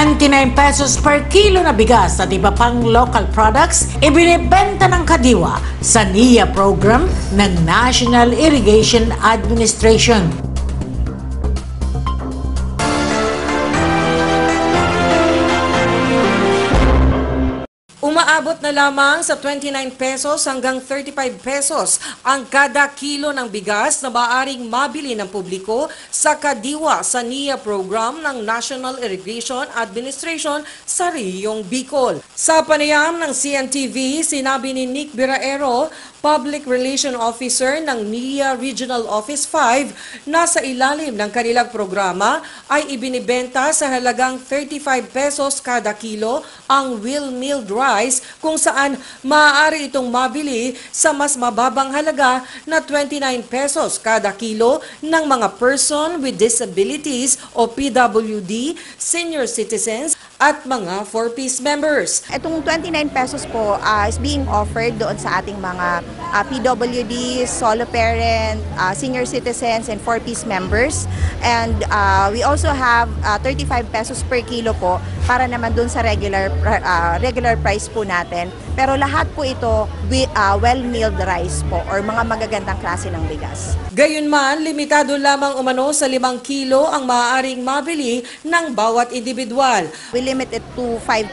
29 pesos per kilo na bigas at iba pang local products ibinibenta ng Kadiwa sa NIA program ng National Irrigation Administration. Umaabot na lamang sa 29 pesos hanggang 35 pesos ang kada kilo ng bigas na maaaring mabili ng publiko sa Kadiwa sa NIA program ng National Irrigation Administration sa Riyong Bicol. Sa panayam ng CNTV, sinabi ni Nick Biraero, Public Relation Officer ng NIA Regional Office 5, na sa ilalim ng kanilang programa ay ibinibenta sa halagang 35 pesos kada kilo ang wheel milled rice, kung saan maaari itong mabili sa mas mababang halaga na 29 pesos kada kilo ng mga person with disabilities o PWD, senior citizens at mga 4-piece members. Itong 29 pesos po is being offered doon sa ating mga PWD, solo parent, senior citizens, and 4-piece members. And we also have 35 pesos per kilo po para naman doon sa regular price po natin. Pero lahat po ito well-milled rice po or mga magagandang klase ng bigas. Gayunman, limitado lamang umano sa 5 kilo ang maaaring mabili ng bawat individual. We limit it to 5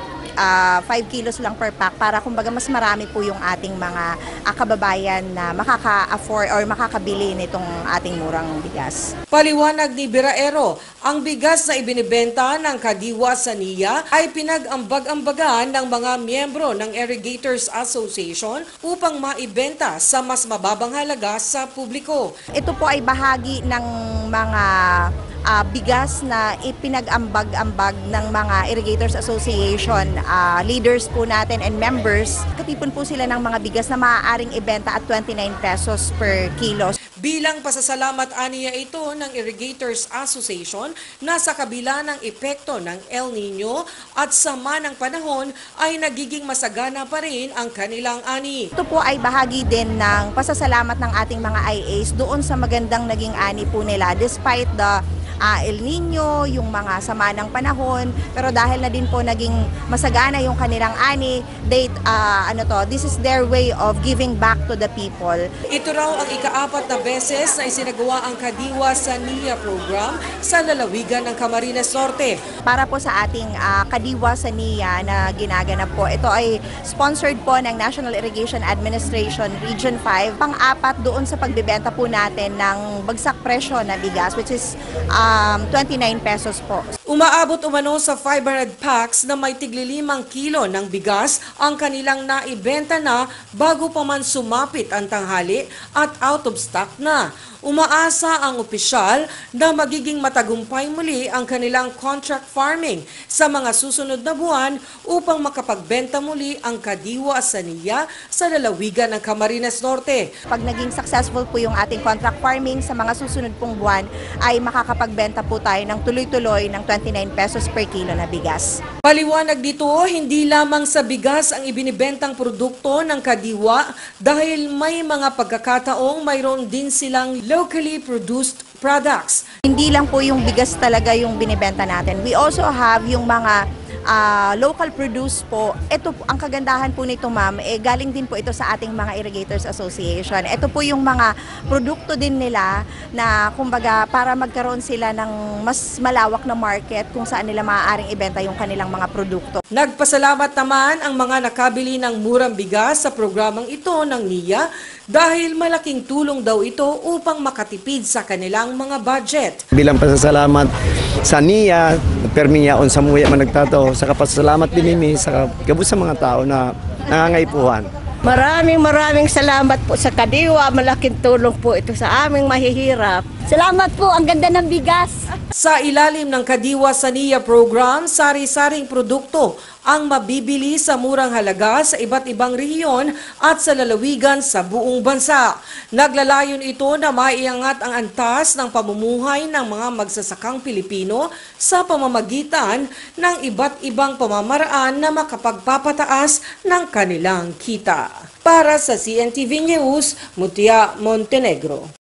kilos lang per pack para kumbaga mas marami po yung ating mga kababayan na makaka-afford or makakabili nitong ating murang bigas. Paliwanag ni Biraero, ang bigas na ibinibenta ng Kadiwa sa NIA ay pinag-ambag-ambagan ng mga miyembro ng Irrigators Association upang maibenta sa mas mababang halaga sa publiko. Ito po ay bahagi ng mga bigas na ipinag-ambag-ambag ng mga Irrigators Association leaders po natin and members. Katipon po sila ng mga bigas na maaaring ibenta at 29 pesos per kilo. Bilang pasasalamat aniya ito ng Irrigators Association na sa kabila ng epekto ng El Nino at sama ng panahon ay nagiging masagana pa rin ang kanilang ani. Ito po ay bahagi din ng pasasalamat ng ating mga IAs doon sa magandang naging ani po nila despite the El Nino, yung mga sama ng panahon, pero dahil na din po naging masagana yung kanilang ani, this is their way of giving back to the people. Ito raw ang ika-4 na beses na isinagawa ang Kadiwa sa NIA program sa lalawigan ng Camarines Norte. Para po sa ating Kadiwa sa NIA na ginaganap po, ito ay sponsored po ng National Irrigation Administration Region 5. Pang-4 doon sa pagbibenta po natin ng bagsak presyo na bigas, which is 29 pesos po. Umaabot umano sa 500 packs na may tigli 5 kilo ng bigas ang kanilang naibenta na bago pa man sumapit ang tanghali at out of stock na. Umaasa ang opisyal na magiging matagumpay muli ang kanilang contract farming sa mga susunod na buwan upang makapagbenta muli ang Kadiwa sa NIA sa lalawigan ng Camarines Norte. Pag naging successful po yung ating contract farming sa mga susunod pong buwan, ay makakapagbenta po tayo ng tuloy-tuloy ng 29 pesos per kilo na bigas. Paliwanag dito, hindi lamang sa bigas ang ibinibentang produkto ng Kadiwa dahil may mga pagkakataong mayroon din silang locally produced products. Hindi lang po yung bigas talaga yung binibenta natin. We also have yung mga local produce po. Ito po, ang kagandahan po nito ma'am, galing din po ito sa ating mga Irrigators Association. Ito po yung mga produkto din nila na kumbaga para magkaroon sila ng mas malawak na market kung saan nila maaaring ibenta yung kanilang mga produkto. Nagpasalamat naman ang mga nakabili ng murang bigas sa programang ito ng NIA dahil malaking tulong daw ito upang makatipid sa kanilang mga budget. Bilang pasasalamat sa NIA, permiyaon sa muya man nagtato, sa kapasalamat din nimi sa gabos sa mga tao na nangangaipuhan. Maraming salamat po sa Kadiwa. Malaking tulong po ito sa aming mahihirap. Salamat po, ang ganda ng bigas. Sa ilalim ng Kadiwa sa NIA program, sari-saring produkto ang mabibili sa murang halaga sa iba't ibang rehiyon at sa lalawigan sa buong bansa. Naglalayon ito na maiangat ang antas ng pamumuhay ng mga magsasakang Pilipino sa pamamagitan ng iba't ibang pamamaraan na makapagpapataas ng kanilang kita. Para sa CNTV News, Mutia Montenegro.